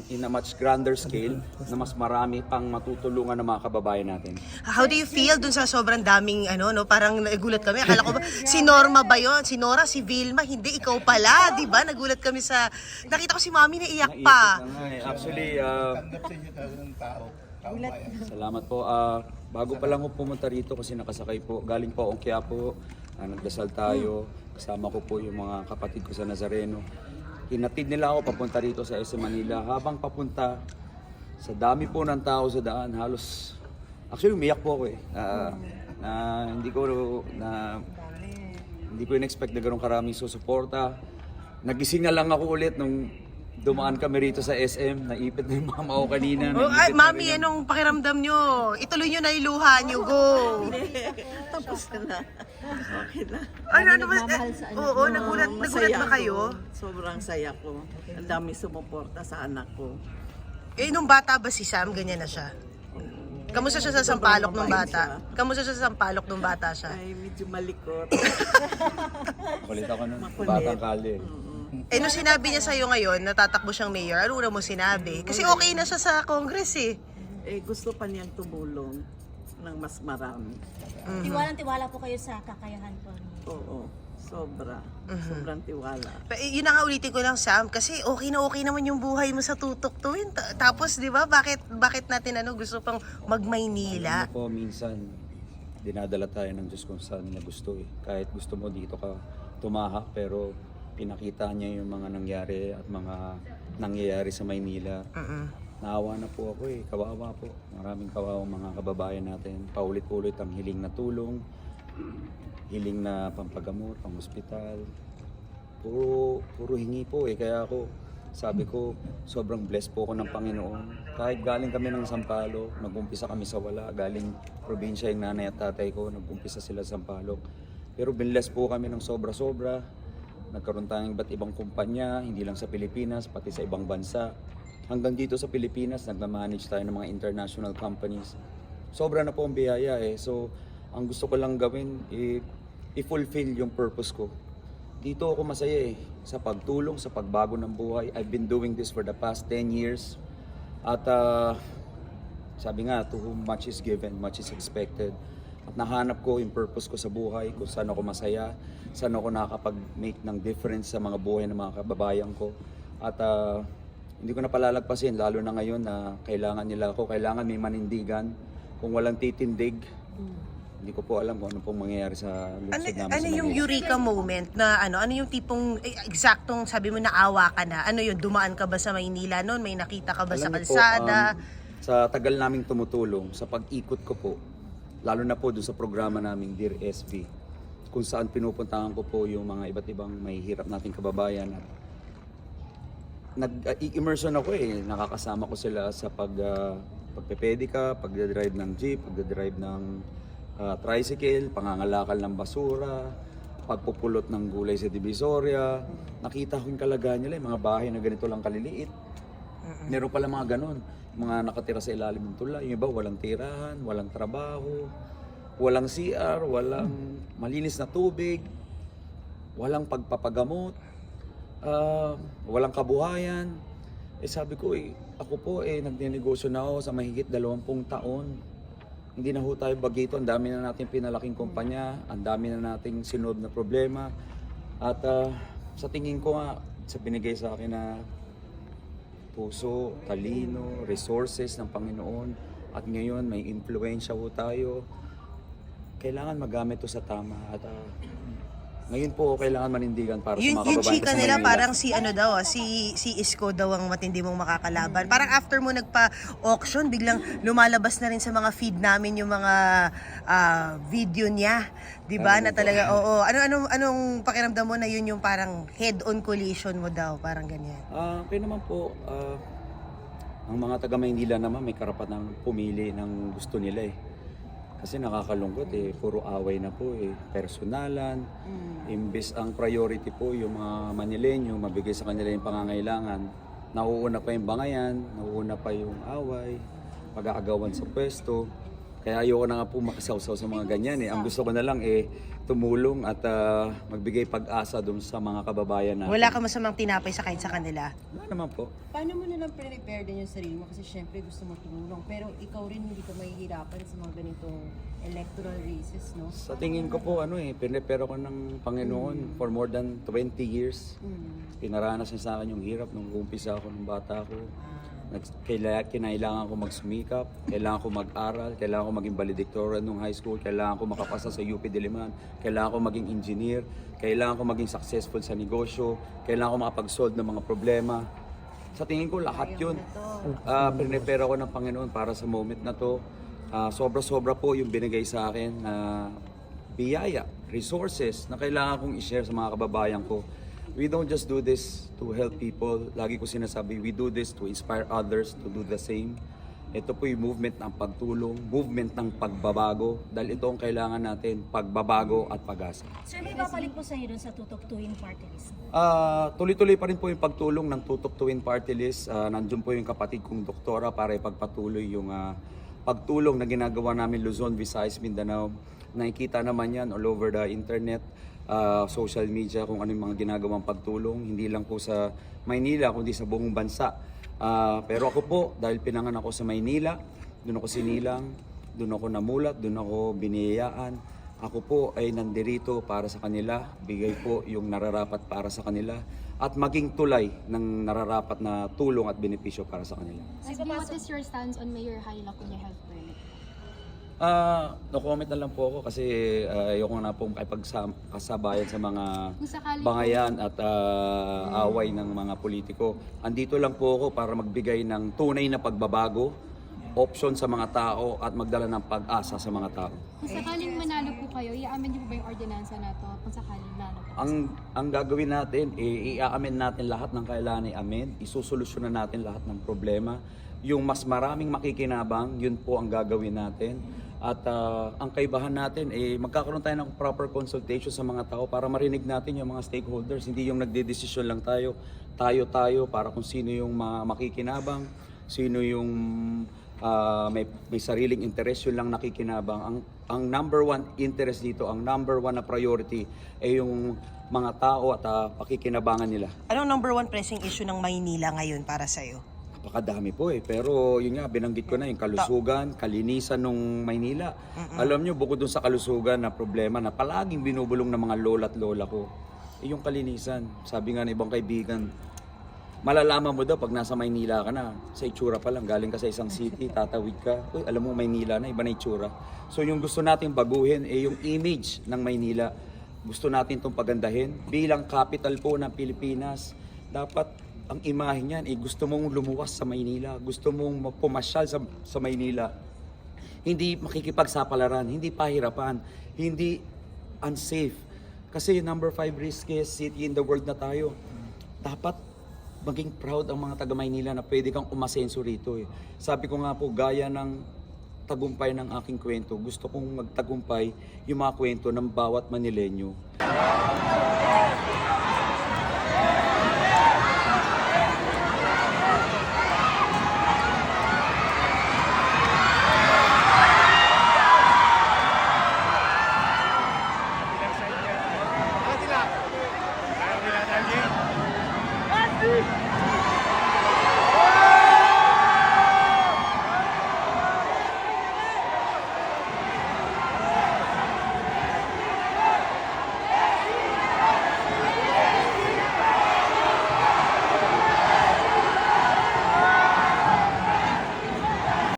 in a much grander scale na mas marami pang matutulungan ng mga kababayan natin. How do you feel dun sa sobrang daming parang nagulat kami. Akala ko ba, si Norma ba yun? Si Nora, si Vilma, hindi, ikaw pala, di ba? Nagulat kami sa, nakita ko si Mami naiyak pa. Naisip na nga eh. Actually, salamat po. Bago pa lang po pumunta rito kasi nakasakay po. Galing po akong Quiapo, nagdasal tayo. Kasama ko po yung mga kapatid ko sa Nazareno. Hinatid nila ako papunta rito sa SM Manila. Habang papunta, sa dami po ng tao sa daan, halos... Actually, umiyak po ako eh. Hindi ko in-expect na gano'ng karaming susuporta. Nagising na lang ako ulit nung dumaan kami rito sa SM. Naipit na yung mama ko kanina. Mami, anong pakiramdam nyo? Ituloy nyo na iluha nyo, go! Tapos ka na. Okay na. Ano ba? Oo, nagulat ba kayo? Sobrang saya ko. Ang dami sumuporta sa anak ko. Eh, nung bata ba si Sam, ganyan na siya? Kamusta siya sa sampalok nung bata? Kamusta siya sa sampalok nung bata siya? Ay, medyo malikot. Makulit ako nun. Batang kali. Eh, nung sinabi niya sa'yo ngayon, natatakbo siyang mayor, ano una mo sinabi? Kasi okay na siya sa Congress eh. Eh, gusto pa niyang tumulong ng mas marami. Tiwalang-tiwala po kayo sa kakayahan po. Oo, sobra. Sobrang tiwala. Yun na nga ulitin ko lang, Sam, kasi okay naman yung buhay mo sa tutok to yun. Tapos, di ba, bakit natin gusto pang mag-Maynila? Alam mo po, minsan, dinadala tayo ng Diyos kung saan niya gusto eh. Kahit gusto mo dito ka tumahak, pero pinakita niya yung mga nangyari at mga nangyayari sa Maynila. Naawa na po ako eh, kawawa po. Maraming kawawang mga kababayan natin. Paulit-ulit ang hiling na tulong, hiling na pampagamot, pang-hospital. Puro hingi po eh. Kaya ako, sabi ko, sobrang blessed po ako ng Panginoon. Kahit galing kami ng Sampaloc, nag-umpisa kami sa wala. Galing probinsya yung nanay at tatay ko, nag-umpisa sila sa Sampaloc. Pero binless po kami ng sobra-sobra. Nagkaroon tayong iba't ibang kumpanya, hindi lang sa Pilipinas, pati sa ibang bansa. Hanggang dito sa Pilipinas, nagmamanage tayo ng mga international companies. Sobra na po ang biyaya eh. So, ang gusto ko lang gawin, i-fulfill yung purpose ko. Dito ako masaya eh, sa pagtulong, sa pagbago ng buhay. I've been doing this for the past 10 years. At sabi nga, to whom much is given, much is expected. At nahanap ko yung purpose ko sa buhay, kung saan ako masaya, saan ako nakakapag-make ng difference sa mga buhay ng mga kababayan ko. At hindi ko na palalagpasin, lalo na ngayon na kailangan nila ako, kailangan may manindigan. Kung walang titindig, hindi ko po alam kung ano pong mangyayari sa lungsod namin. Ano yung eureka moment na ano yung tipong eksaktong sabi mo naawa ka na? Ano yun, dumaan ka ba sa Maynila noon? May nakita ka ba sa Alam niyo po, kalsada? sa tagal naming tumutulong, sa pag-ikot ko po, lalo na po doon sa programa naming Dear SB, kung saan pinupuntahan ko po yung mga iba't ibang may hirap nating kababayan. Nag-immersion ako eh, nakakasama ko sila sa pagpepedika, pagdadrive ng jeep, pagdadrive ng tricycle, pangangalakal ng basura, pagpupulot ng gulay sa Divisoria. Nakita ko yung kalagayan nila, yung mga bahay na ganito lang kaliliit. Meron pala mga ganon, mga nakatira sa ilalim ng tulay, yung iba walang tirahan, walang trabaho, walang CR, walang malinis na tubig, walang pagpapagamot, walang kabuhayan. Eh sabi ko ako po nagnenegosyo na ako sa mahigit 20 taon. Hindi na ho tayo bagito, ang dami na nating pinalaking kumpanya, ang dami na nating sinod na problema. At sa tingin ko nga, sa binigay sa akin na puso, talino, resources ng Panginoon, at ngayon may impluwensya ho tayo, kailangan magamit to sa tama. At ngayon po kailangan manindigan para sa mga kababayan. Yung chika sa nila Maynila. parang si Isko daw ang matindi mong makakalaban. Parang after mo nagpa-auction, biglang lumalabas na rin sa mga feed namin yung mga video niya. 'Di ba? Na talaga anong pakiramdam mo na yun yung parang head-on collision mo daw, parang ganyan. Okay naman po, ang mga taga Maynila naman may karapatan pumili ng gusto nila eh. Kasi nakakalungkot eh, puro away na po eh, personalan. Imbes ang priority po yung mga Manileño, mabigay sa kanila yung pangangailangan. Nauuna pa yung bangayan, nauuna pa yung away, pag-aagawan sa pwesto. Kaya ayoko na nga po makasawsaw sa mga ganyan eh. Ang gusto ko na lang tumulong at magbigay pag-asa doon sa mga kababayan natin. Wala ka masamang tinapay sa kahit sa kanila. Wala naman po. Paano mo nalang prepare din yung sarili mo? Kasi syempre gusto mo tumulong. Pero ikaw rin hindi ka mahihirapan sa mga ganitong electoral races, no? Sa tingin ko po, pinrepare ko ng Panginoon for more than 20 years. Pinaranas niya sa akin yung hirap nung umpisa ako, nung bata ko. Kailangan ko magsumikap, kailangan ko mag-aral, kailangan ko maging valedictorian nung high school, kailangan ko makapasa sa UP Diliman, kailangan ko maging engineer, kailangan ko maging successful sa negosyo, kailangan ko makapag-solve ng mga problema. Sa tingin ko, lahat yun. Pinrepare ako ng Panginoon para sa moment na to. Sobra-sobra po yung binigay sa akin na biyaya, resources na kailangan kong i-share sa mga kababayan ko. We don't just do this to help people. Lagi ko sinasabi, we do this to inspire others to do the same. Ito po yung movement ng pagtulong, movement ng pagbabago. Dahil ito ang kailangan natin, pagbabago at pag-asa. Sir, may babalik po sa iyo dun sa Tutok Tuwing Party List. Tuloy-tuloy pa rin po yung pagtulong ng Tutok Tuwing Party List. Nandiyon po yung kapatid kong doktora para ipagpatuloy yung pagtulong na ginagawa namin Luzon, Visayas, Mindanao. Nakikita naman yan all over the internet, social media, kung ano yung mga ginagawang pagtulong. Hindi lang po sa Maynila, kundi sa buong bansa. Pero ako po, dahil pinanganak ako sa Maynila, doon ako sinilang, doon ako namulat, doon ako biniyayaan. Ako po ay nandirito para sa kanila, bigay po yung nararapat para sa kanila, at maging tulay ng nararapat na tulong at benepisyo para sa kanila. SB, what is your stance on Mayor Hyla Cunha health permit? No comment na lang po ako kasi ayoko na pong kasabayan sa mga Kung sakali bangayan at away ng mga politiko. Andito lang po ako para magbigay ng tunay na pagbabago, option sa mga tao at magdala ng pag-asa sa mga tao. Kung sakaling manalo po kayo, i-amen niyo po ba yung ordinansa na to kung sakaling manalo po? Ang gagawin natin, i-amen natin lahat ng kailangan i-amen, isusolusyonan natin lahat ng problema. Yung mas maraming makikinabang, yun po ang gagawin natin. At ang kaibahan natin, magkakaroon tayo ng proper consultation sa mga tao para marinig natin yung mga stakeholders. Hindi yung nagdedesisyon lang tayo para kung sino yung makikinabang, sino yung may sariling interest, yun lang nakikinabang. Ang number one interest dito, ang number one na priority ay yung mga tao at pakikinabangan nila. Anong number one pressing issue ng Maynila ngayon para sa'yo? Napakadami po pero yun nga, binanggit ko na yung kalusugan, kalinisan nung Maynila. Alam nyo, bukod dun sa kalusugan na problema na palaging binubulong ng mga lola at lola ko, yung kalinisan. Sabi nga ng ibang kaibigan, malalaman mo daw pag nasa Maynila ka na, sa itsura pa lang, galing ka sa isang city, tatawid ka, uy, alam mo Maynila na, iba na itsura. So yung gusto natin baguhin yung image ng Maynila. Gusto natin itong pagandahin. Bilang capital po ng Pilipinas, dapat ang imahe niyan, gusto mong lumuwas sa Maynila, gusto mong pumasyal sa Maynila. Hindi makikipagsapalaran, hindi pahirapan, hindi unsafe. Kasi number 5 riskiest city in the world na tayo. Dapat maging proud ang mga taga Maynila na pwede kang umasenso rito. Sabi ko nga po, gaya ng tagumpay ng aking kwento, gusto kong magtagumpay yung mga kwento ng bawat Manilenyo.